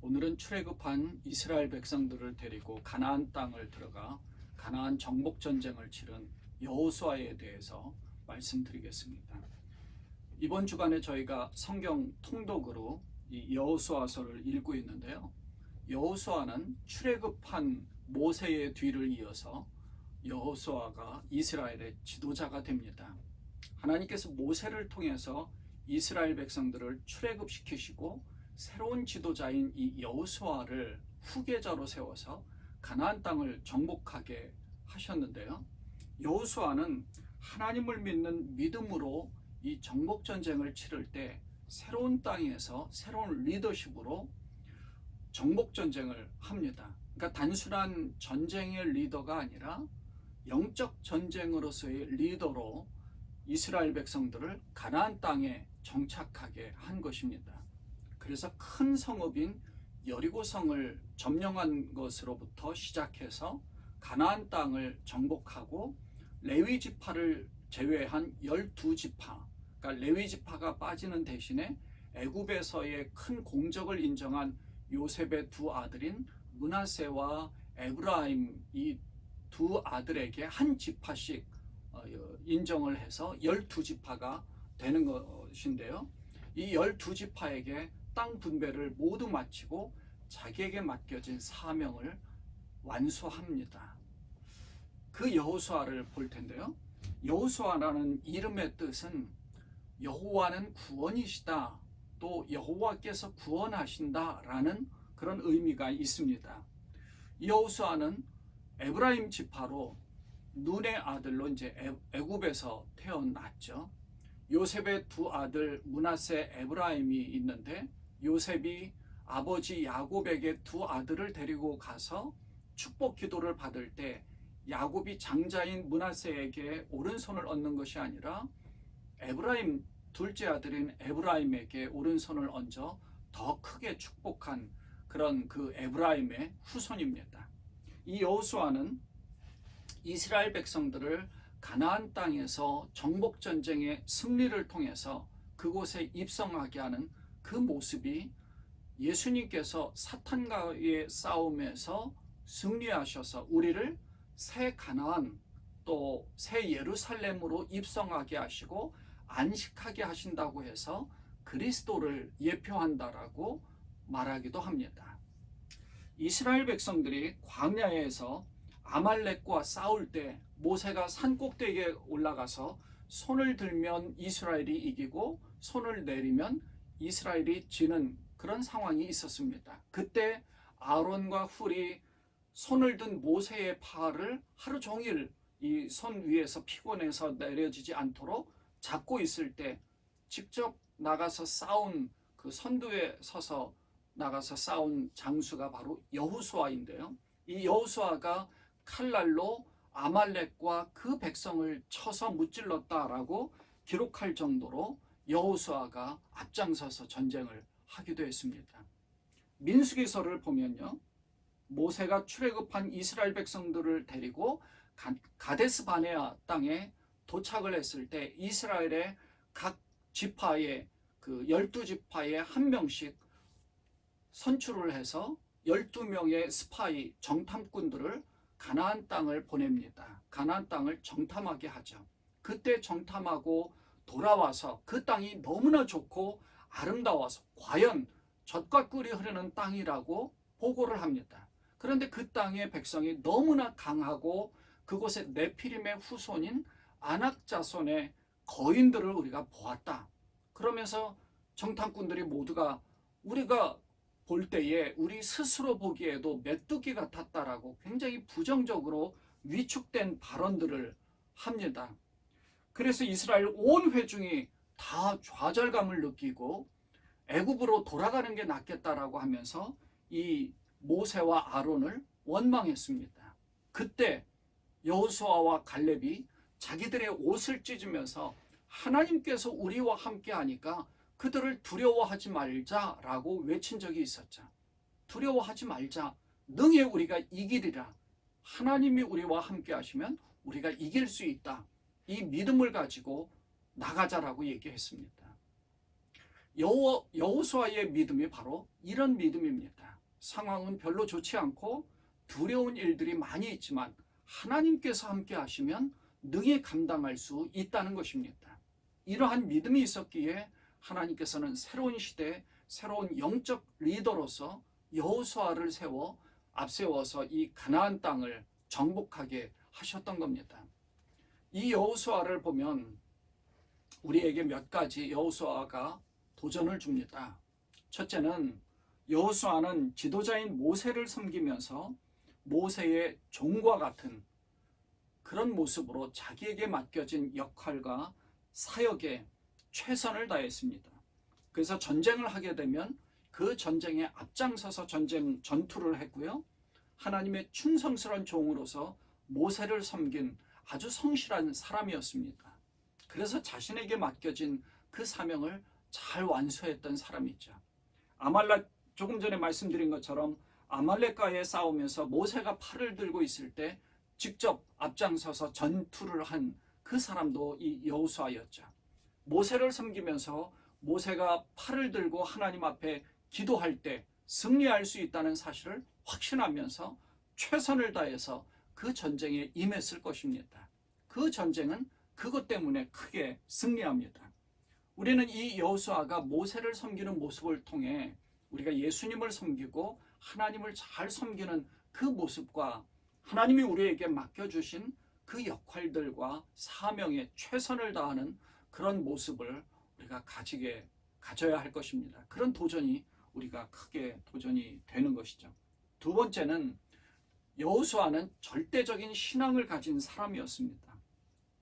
오늘은 출애굽한 이스라엘 백성들을 데리고 가나안 땅을 들어가 가나안 정복 전쟁을 치른 여호수아에 대해서 말씀드리겠습니다. 이번 주간에 저희가 성경 통독으로 이 여호수아서를 읽고 있는데요. 여호수아는 출애굽한 모세의 뒤를 이어서 여호수아가 이스라엘의 지도자가 됩니다. 하나님께서 모세를 통해서 이스라엘 백성들을 출애굽시키시고 새로운 지도자인 이 여호수아를 후계자로 세워서 가나안 땅을 정복하게 하셨는데요. 여호수아는 하나님을 믿는 믿음으로 이 정복 전쟁을 치를 때 새로운 땅에서 새로운 리더십으로 정복 전쟁을 합니다. 그러니까 단순한 전쟁의 리더가 아니라 영적 전쟁으로서의 리더로 이스라엘 백성들을 가나안 땅에 정착하게 한 것입니다. 그래서 큰 성읍인 여리고성을 점령한 것으로부터 시작해서 가나안 땅을 정복하고 레위 지파를 제외한 12지파, 그러니까 레위 지파가 빠지는 대신에 애굽에서의 큰 공적을 인정한 요셉의 두 아들인 므낫세와 에브라임, 이 두 아들에게 한 지파씩 인정을 해서 12지파가 되는 것인데요. 이 12지파에게 땅 분배를 모두 마치고 자기에게 맡겨진 사명을 완수합니다. 그 여호수아를 볼 텐데요. 여호수아라는 이름의 뜻은 여호와는 구원이시다, 또 여호와께서 구원하신다 라는 그런 의미가 있습니다. 여호수아는 에브라임 지파로 눈의 아들로 이제 애굽에서 태어났죠. 요셉의 두 아들 므낫세, 에브라임이 있는데 요셉이 아버지 야곱에게 두 아들을 데리고 가서 축복 기도를 받을 때 야곱이 장자인 므낫세에게 오른손을 얹는 것이 아니라 에브라임 둘째 아들인 에브라임에게 오른손을 얹어 더 크게 축복한 그런 그 에브라임의 후손입니다. 이 여호수아는 이스라엘 백성들을 가나안 땅에서 정복 전쟁의 승리를 통해서 그곳에 입성하게 하는 그 모습이 예수님께서 사탄과의 싸움에서 승리하셔서 우리를 새 가나안 또 새 예루살렘으로 입성하게 하시고 안식하게 하신다고 해서 그리스도를 예표한다라고 말하기도 합니다. 이스라엘 백성들이 광야에서 아말렉과 싸울 때 모세가 산 꼭대기에 올라가서 손을 들면 이스라엘이 이기고 손을 내리면 이스라엘이 지는 그런 상황이 있었습니다. 그때 아론과 훌이 손을 든 모세의 팔을 하루 종일 이 손 위에서 피곤해서 내려지지 않도록 잡고 있을 때 직접 나가서 싸운 그 선두에 서서 나가서 싸운 장수가 바로 여호수아인데요. 이 여호수아가 칼날로 아말렉과 그 백성을 쳐서 무찔렀다라고 기록할 정도로 여호수아가 앞장서서 전쟁을 하기도 했습니다. 민수기서를 보면요, 모세가 출애굽한 이스라엘 백성들을 데리고 가데스 바네아 땅에 도착을 했을 때 이스라엘의 각 지파의 그 12지파에 한 명씩 선출을 해서 12명의 스파이 정탐꾼들을 가나안 땅을 보냅니다. 가나안 땅을 정탐하게 하죠. 그때 정탐하고 돌아와서 그 땅이 너무나 좋고 아름다워서 과연 젖과 꿀이 흐르는 땅이라고 보고를 합니다. 그런데 그 땅의 백성이 너무나 강하고 그곳에 네피림의 후손인 아낙 자손의 거인들을 우리가 보았다. 그러면서 정탐꾼들이 모두가 우리가 볼 때에 우리 스스로 보기에도 메뚜기 같았다라고 굉장히 부정적으로 위축된 발언들을 합니다. 그래서 이스라엘 온 회중이 다 좌절감을 느끼고 애굽으로 돌아가는 게 낫겠다라고 하면서 이 모세와 아론을 원망했습니다. 그때 여호수아와 갈렙이 자기들의 옷을 찢으면서 하나님께서 우리와 함께 하니까 그들을 두려워하지 말자라고 외친 적이 있었죠. 두려워하지 말자. 능히 우리가 이기리라. 하나님이 우리와 함께 하시면 우리가 이길 수 있다. 이 믿음을 가지고 나가자라고 얘기했습니다. 여호수아의 믿음이 바로 이런 믿음입니다. 상황은 별로 좋지 않고 두려운 일들이 많이 있지만 하나님께서 함께 하시면 능히 감당할 수 있다는 것입니다. 이러한 믿음이 있었기에 하나님께서는 새로운 시대에 새로운 영적 리더로서 여호수아를 앞세워서 이 가나안 땅을 정복하게 하셨던 겁니다. 이 여호수아를 보면 우리에게 몇 가지 여호수아가 도전을 줍니다. 첫째는 여호수아는 지도자인 모세를 섬기면서 모세의 종과 같은 그런 모습으로 자기에게 맡겨진 역할과 사역에 최선을 다했습니다. 그래서 전쟁을 하게 되면 그 전쟁에 앞장서서 전투를 했고요. 하나님의 충성스러운 종으로서 모세를 섬긴 아주 성실한 사람이었습니다. 그래서 자신에게 맡겨진 그 사명을 잘 완수했던 사람이죠. 조금 전에 말씀드린 것처럼 아말렉과의 싸우면서 모세가 팔을 들고 있을 때 직접 앞장서서 전투를 한 그 사람도 이 여호수아였죠. 모세를 섬기면서 모세가 팔을 들고 하나님 앞에 기도할 때 승리할 수 있다는 사실을 확신하면서 최선을 다해서 그 전쟁에 임했을 것입니다. 그 전쟁은 그것 때문에 크게 승리합니다. 우리는 이 여호수아가 모세를 섬기는 모습을 통해 우리가 예수님을 섬기고 하나님을 잘 섬기는 그 모습과 하나님이 우리에게 맡겨주신 그 역할들과 사명에 최선을 다하는 그런 모습을 우리가 가져야 할 것입니다. 그런 도전이 우리가 크게 도전이 되는 것이죠. 두 번째는 여호수아는 절대적인 신앙을 가진 사람이었습니다.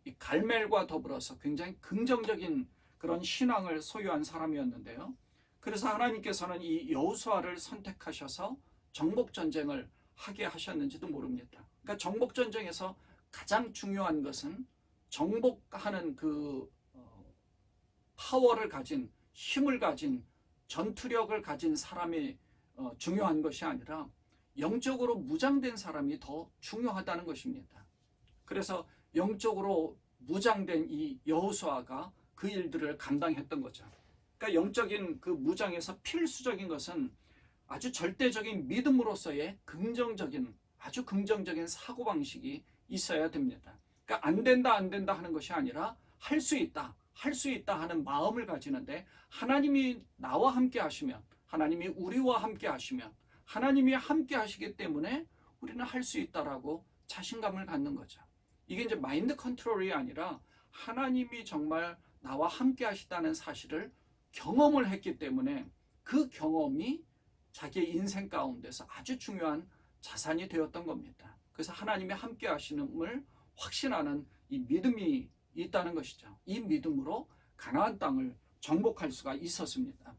이 갈멜과 더불어서 굉장히 긍정적인 그런 신앙을 소유한 사람이었는데요. 그래서 하나님께서는 이 여호수아를 선택하셔서 정복전쟁을 하게 하셨는지도 모릅니다. 그러니까 정복전쟁에서 가장 중요한 것은 정복하는 그 파워를 가진, 힘을 가진, 전투력을 가진 사람이 중요한 것이 아니라 영적으로 무장된 사람이 더 중요하다는 것입니다. 그래서 영적으로 무장된 이 여호수아가 그 일들을 감당했던 거죠. 그러니까 영적인 그 무장에서 필수적인 것은 아주 절대적인 믿음으로서의 아주 긍정적인 사고방식이 있어야 됩니다. 그러니까 안 된다 하는 것이 아니라 할 수 있다 하는 마음을 가지는데 하나님이 나와 함께 하시면, 하나님이 우리와 함께 하시면, 하나님이 함께 하시기 때문에 우리는 할 수 있다라고 자신감을 갖는 거죠. 이게 이제 마인드 컨트롤이 아니라 하나님이 정말 나와 함께 하시다는 사실을 경험을 했기 때문에 그 경험이 자기의 인생 가운데서 아주 중요한 자산이 되었던 겁니다. 그래서 하나님이 함께 하시는을 확신하는 이 믿음이 있다는 것이죠. 이 믿음으로 가나안 땅을 정복할 수가 있었습니다.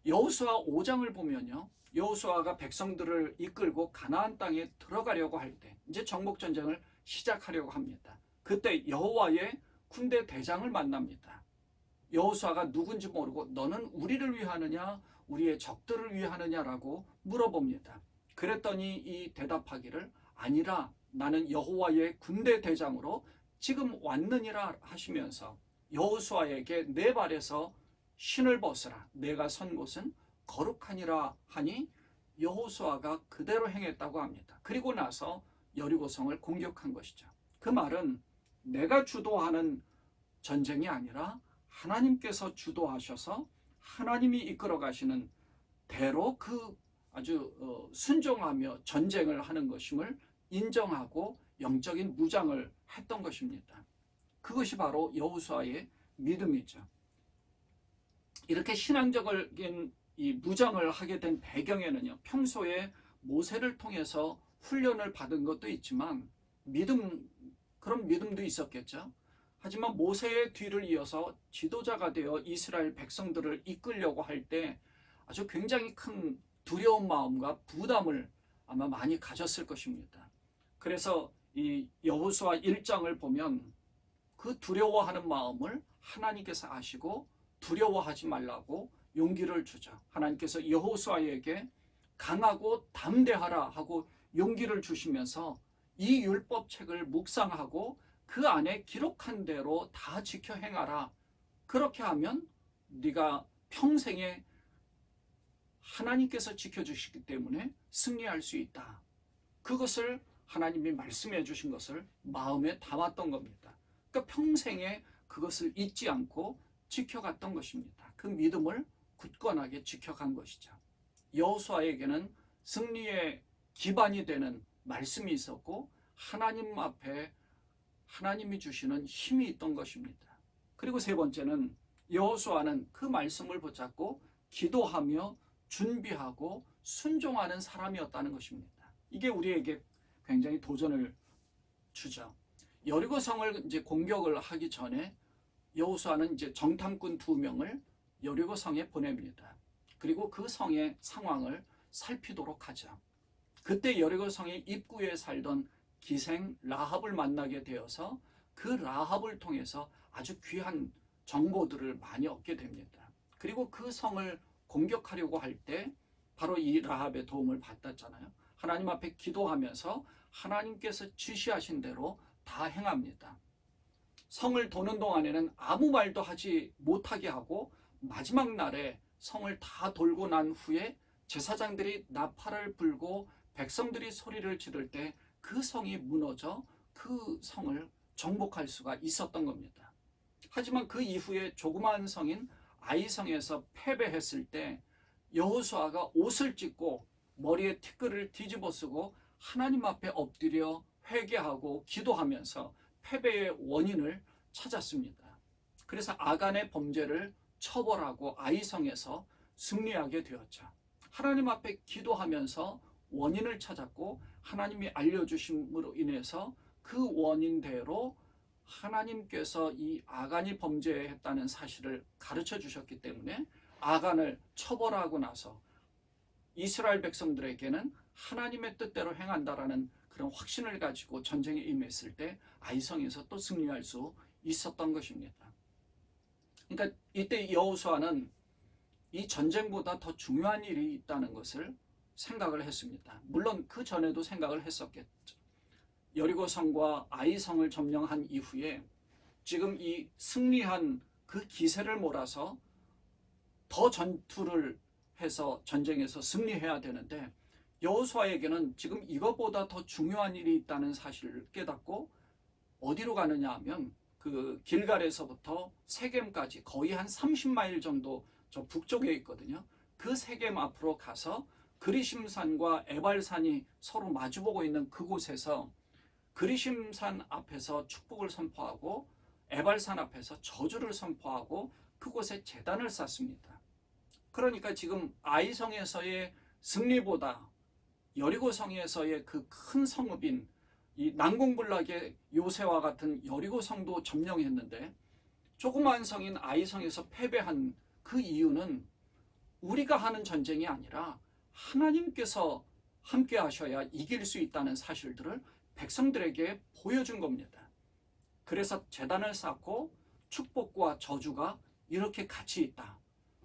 여호수아 5장을 보면요. 여호수아가 백성들을 이끌고 가나안 땅에 들어가려고 할 때 이제 정복 전쟁을 시작하려고 합니다. 그때 여호와의 군대 대장을 만납니다. 여호수아가 누군지 모르고 너는 우리를 위하느냐 우리의 적들을 위하느냐라고 물어봅니다. 그랬더니 이 대답하기를 아니라 나는 여호와의 군대 대장으로 지금 왔느니라 하시면서 여호수아에게 내 발에서 신을 벗으라 내가 선 곳은 거룩하니라 하니 여호수아가 그대로 행했다고 합니다. 그리고 나서 여리고성을 공격한 것이죠. 그 말은 내가 주도하는 전쟁이 아니라 하나님께서 주도하셔서 하나님이 이끌어 가시는 대로 그 아주 순종하며 전쟁을 하는 것임을 인정하고 영적인 무장을 했던 것입니다. 그것이 바로 여호수아의 믿음이죠. 이렇게 신앙적인 이 무장을 하게 된 배경에는요, 평소에 모세를 통해서 훈련을 받은 것도 있지만 그런 믿음도 있었겠죠. 하지만 모세의 뒤를 이어서 지도자가 되어 이스라엘 백성들을 이끌려고 할 때 아주 굉장히 큰 두려운 마음과 부담을 아마 많이 가졌을 것입니다. 그래서 이 여호수아 1장을 보면 그 두려워하는 마음을 하나님께서 아시고 두려워하지 말라고 용기를 주죠. 하나님께서 여호수아에게 강하고 담대하라 하고 용기를 주시면서 이 율법책을 묵상하고 그 안에 기록한 대로 다 지켜 행하라. 그렇게 하면 네가 평생에 하나님께서 지켜주시기 때문에 승리할 수 있다. 그것을 하나님이 말씀해 주신 것을 마음에 담았던 겁니다. 그러니까 평생에 그것을 잊지 않고 지켜갔던 것입니다. 그 믿음을 굳건하게 지켜간 것이죠. 여호수아에게는 승리의 기반이 되는 말씀이 있었고 하나님 앞에 하나님이 주시는 힘이 있던 것입니다. 그리고 세 번째는 여호수아는 그 말씀을 붙잡고 기도하며 준비하고 순종하는 사람이었다는 것입니다. 이게 우리에게 굉장히 도전을 주죠. 여리고성을 이제 공격을 하기 전에 여호수아는 이제 정탐꾼 2명을 여리고성에 보냅니다. 그리고 그 성의 상황을 살피도록 하죠. 그때 여리고성의 입구에 살던 기생 라합을 만나게 되어서 그 라합을 통해서 아주 귀한 정보들을 많이 얻게 됩니다. 그리고 그 성을 공격하려고 할 때 바로 이 라합의 도움을 받았잖아요. 하나님 앞에 기도하면서 하나님께서 지시하신 대로 다 행합니다. 성을 도는 동안에는 아무 말도 하지 못하게 하고 마지막 날에 성을 다 돌고 난 후에 제사장들이 나팔을 불고 백성들이 소리를 지를 때 그 성이 무너져 그 성을 정복할 수가 있었던 겁니다. 하지만 그 이후에 조그마한 성인 아이성에서 패배했을 때 여호수아가 옷을 찢고 머리에 티끌을 뒤집어 쓰고 하나님 앞에 엎드려 회개하고 기도하면서 패배의 원인을 찾았습니다. 그래서 아간의 범죄를 처벌하고 아이성에서 승리하게 되었죠. 하나님 앞에 기도하면서 원인을 찾았고 하나님이 알려주심으로 인해서 그 원인대로 하나님께서 이 아간이 범죄했다는 사실을 가르쳐 주셨기 때문에 아간을 처벌하고 나서 이스라엘 백성들에게는 하나님의 뜻대로 행한다라는 그런 확신을 가지고 전쟁에 임했을 때 아이성에서 또 승리할 수 있었던 것입니다. 그러니까 이때 여호수아는 이 전쟁보다 더 중요한 일이 있다는 것을 생각을 했습니다. 물론 그 전에도 생각을 했었겠죠. 여리고성과 아이성을 점령한 이후에 지금 이 승리한 그 기세를 몰아서 더 전투를 해서 전쟁에서 승리해야 되는데 여호수아에게는 지금 이것보다 더 중요한 일이 있다는 사실을 깨닫고 어디로 가느냐 하면 그 길갈에서부터 세겜까지 거의 한 30마일 정도 저 북쪽에 있거든요. 그 세겜 앞으로 가서 그리심산과 에발산이 서로 마주보고 있는 그곳에서 그리심산 앞에서 축복을 선포하고 에발산 앞에서 저주를 선포하고 그곳에 제단을 쌓습니다. 그러니까 지금 아이성에서의 승리보다 여리고성에서의 그 큰 성읍인 이 난공불락의 요새와 같은 여리고성도 점령했는데 조그마한 성인 아이성에서 패배한 그 이유는 우리가 하는 전쟁이 아니라 하나님께서 함께 하셔야 이길 수 있다는 사실들을 백성들에게 보여준 겁니다. 그래서 제단을 쌓고 축복과 저주가 이렇게 같이 있다.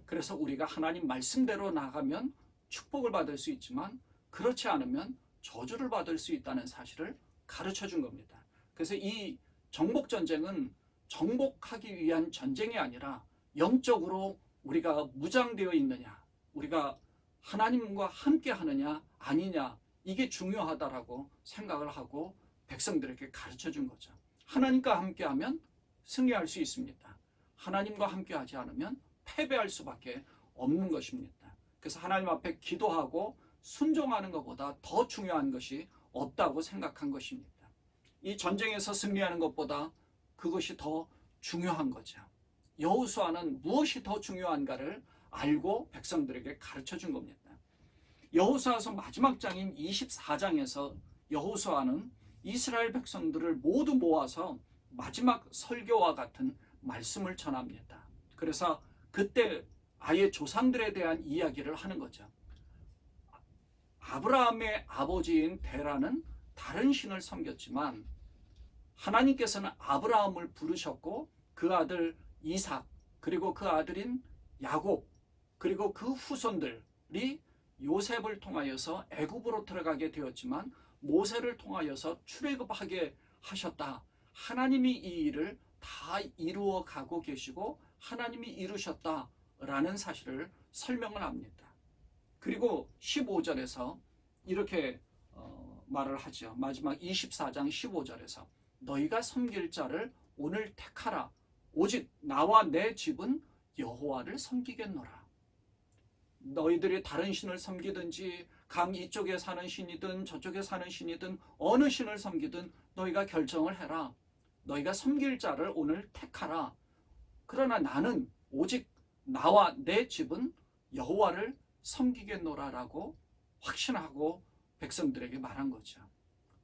그래서 우리가 하나님 말씀대로 나가면 축복을 받을 수 있지만 그렇지 않으면 저주를 받을 수 있다는 사실을 가르쳐 준 겁니다. 그래서 이 정복전쟁은 정복하기 위한 전쟁이 아니라 영적으로 우리가 무장되어 있느냐, 우리가 하나님과 함께 하느냐 아니냐, 이게 중요하다라고 생각을 하고 백성들에게 가르쳐 준 거죠. 하나님과 함께하면 승리할 수 있습니다. 하나님과 함께하지 않으면 패배할 수밖에 없는 것입니다. 그래서 하나님 앞에 기도하고 순종하는 것보다 더 중요한 것이 없다고 생각한 것입니다. 이 전쟁에서 승리하는 것보다 그것이 더 중요한 거죠. 여호수아는 무엇이 더 중요한가를 알고 백성들에게 가르쳐 준 겁니다. 여호수아서 마지막 장인 24장에서 여호수아는 이스라엘 백성들을 모두 모아서 마지막 설교와 같은 말씀을 전합니다. 그래서 그때 아예 조상들에 대한 이야기를 하는 거죠. 아브라함의 아버지인 데라는 다른 신을 섬겼지만 하나님께서는 아브라함을 부르셨고 그 아들 이삭, 그리고 그 아들인 야곱, 그리고 그 후손들이 요셉을 통하여서 애굽으로 들어가게 되었지만 모세를 통하여서 출애굽하게 하셨다. 하나님이 이 일을 다 이루어 가고 계시고 하나님이 이루셨다라는 사실을 설명을 합니다. 그리고 15절에서 이렇게 말을 하죠. 마지막 24장 15절에서 너희가 섬길 자를 오늘 택하라. 오직 나와 내 집은 여호와를 섬기겠노라. 너희들이 다른 신을 섬기든지 강 이쪽에 사는 신이든 저쪽에 사는 신이든 어느 신을 섬기든 너희가 결정을 해라. 너희가 섬길 자를 오늘 택하라. 그러나 나는 오직 나와 내 집은 여호와를 섬기겠노라라고 확신하고 백성들에게 말한 거죠.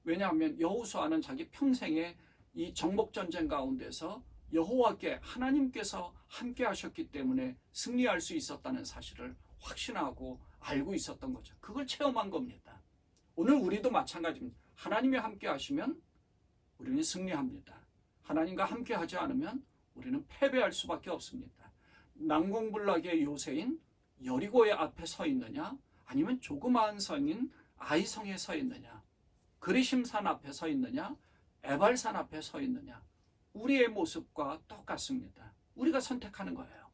왜냐하면 여호수아는 자기 평생에 이 정복전쟁 가운데서 여호와께 하나님께서 함께 하셨기 때문에 승리할 수 있었다는 사실을 확신하고 알고 있었던 거죠. 그걸 체험한 겁니다. 오늘 우리도 마찬가지입니다. 하나님이 함께 하시면 우리는 승리합니다. 하나님과 함께 하지 않으면 우리는 패배할 수밖에 없습니다. 난공불락의 요새인 여리고의 앞에 서 있느냐, 아니면 조그마한 성인 아이성에 서 있느냐, 그리심산 앞에 서 있느냐, 에발산 앞에 서 있느냐, 우리의 모습과 똑같습니다. 우리가 선택하는 거예요.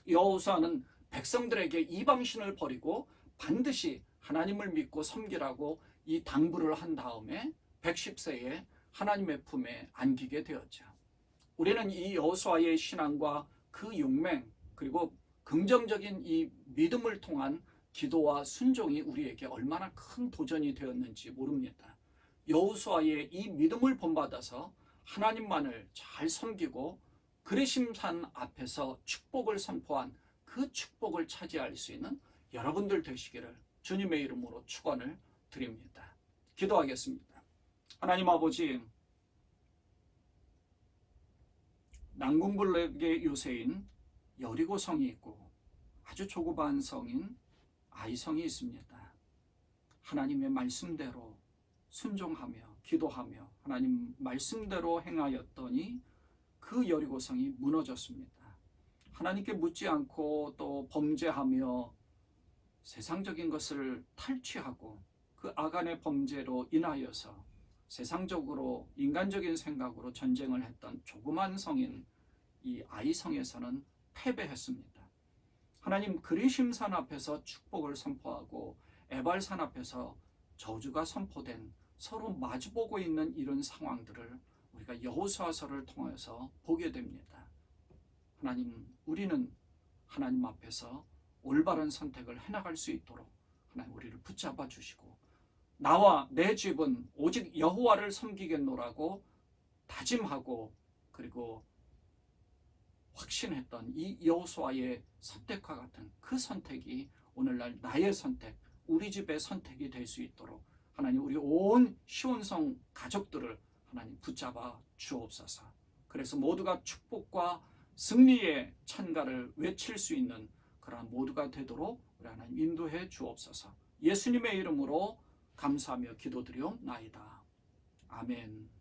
여호수아는 백성들에게 이방신을 버리고 반드시 하나님을 믿고 섬기라고 이 당부를 한 다음에 110세에 하나님의 품에 안기게 되었죠. 우리는 이 여호수아의 신앙과 그 용맹, 그리고 긍정적인 이 믿음을 통한 기도와 순종이 우리에게 얼마나 큰 도전이 되었는지 모릅니다. 여호수아의 이 믿음을 본받아서 하나님만을 잘 섬기고 그리심산 앞에서 축복을 선포한 그 축복을 차지할 수 있는 여러분들 되시기를 주님의 이름으로 축원을 드립니다. 기도하겠습니다. 하나님 아버지, 난공불락의 요새인 여리고성이 있고 아주 조그마한 성인 아이성이 있습니다. 하나님의 말씀대로 순종하며 기도하며 하나님 말씀대로 행하였더니 그 여리고성이 무너졌습니다. 하나님께 묻지 않고 또 범죄하며 세상적인 것을 탈취하고 그 아간의 범죄로 인하여서 세상적으로 인간적인 생각으로 전쟁을 했던 조그만 성인 이 아이성에서는 패배했습니다. 하나님, 그리심산 앞에서 축복을 선포하고 에발산 앞에서 저주가 선포된 서로 마주보고 있는 이런 상황들을 우리가 여호수아서를 통해서 보게 됩니다. 하나님, 우리는 하나님 앞에서 올바른 선택을 해나갈 수 있도록 하나님 우리를 붙잡아 주시고 나와 내 집은 오직 여호와를 섬기겠노라고 다짐하고 그리고 확신했던 이 여호수아의 선택과 같은 그 선택이 오늘날 나의 선택, 우리 집의 선택이 될 수 있도록 하나님 우리 온 시온성 가족들을 하나님 붙잡아 주옵소서. 그래서 모두가 축복과 승리의 찬가를 외칠 수 있는 그러한 모두가 되도록 우리 하나님 인도해 주옵소서. 예수님의 이름으로 감사하며 기도드리옵나이다. 아멘.